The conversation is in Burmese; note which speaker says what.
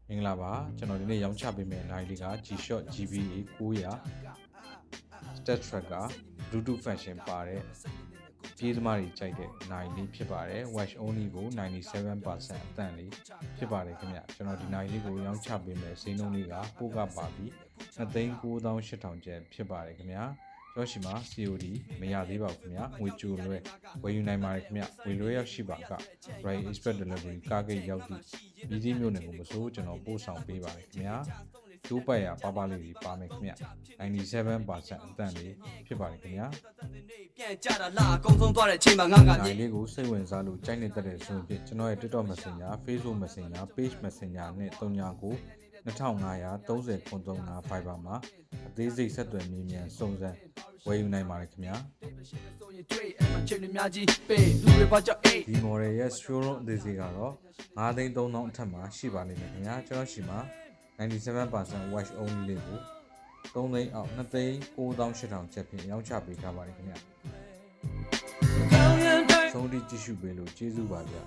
Speaker 1: မင်္ဂလာပါကျွန်တော်ဒီနေ့ရောင်းချပေးမယ့်နိုင်လေးက G-Shock GBA 900 Step Tracker Bluetooth function ပါတဲ့ပြေးသမားတွေကြိုက်တဲ့နိုင်လေးဖြစ်ပါတယ် Watch only ကို 97% အတန်လေးဖြစ်ပါတယ်ခင်ဗျကျွန်တော်ဒီနိုင်လေးကိုရောင်းချပေးမယ့်ဈေးနှုန်းလေးကပို့ကပါပြီး 2,98,000 ကျပ်ဖြစ်ပါတယ်ခင်ဗျကျောရှိမှာ COD မရသေးပါဘူးခင်ဗျငွေကြိုလွဲဝယ်ယူနိုင်ပါတယ်ခင်ဗျငွေလွဲရောက်ရှိပါက Right Express Delivery ကားဂိတ်ရောက်သည့်ပြည်စည်းမျိုးနယ်ကိုမစိုးကျွန်တော်ပို့ဆောင်ပေးပါတယ်ခင်ဗျကျိုးပတ်ရပါပါလေးပါမယ်ခင်ဗျ 97% အတန်လေးဖြစ်ပါတယ်ခင်ဗျ
Speaker 2: ပြန်ကြတာလာအကုန်ဆုံးသွားတဲ့အချိန်မှာငါ
Speaker 1: နိုင်လေးကိုစိတ်ဝင်စားလို့ကြိုက်နေတဲ့ဆိုရင်ကျွန်တော်ရဲ့ TikTok Messenger Facebook Messenger Page Messenger နဲ့39 2530.35 Viber မှာအသေးစိတ်ဆက်သွယ်မြင်မြန်စုံစမ်းဝယ်ယူနိုင်ပါတယ်ခင်ဗျာဒီ model ရဲ့ showroom အသေးစိတ်ကတော့ 5,300,000 အထက်မှာရှိပါလိမ့်မယ်ခင်ဗျာကျွန်တော်ရှိမှာ 97% watch only လေးကို 3,000,000 အောက် 2,98,000 ကျပ်ဖြင့်ရောင်းချပေးထားပါတယ်ခင်ဗျာဆုံးဖြတ်ကြည့်ရှုပေးလို့ကျေးဇူးပါဗျာ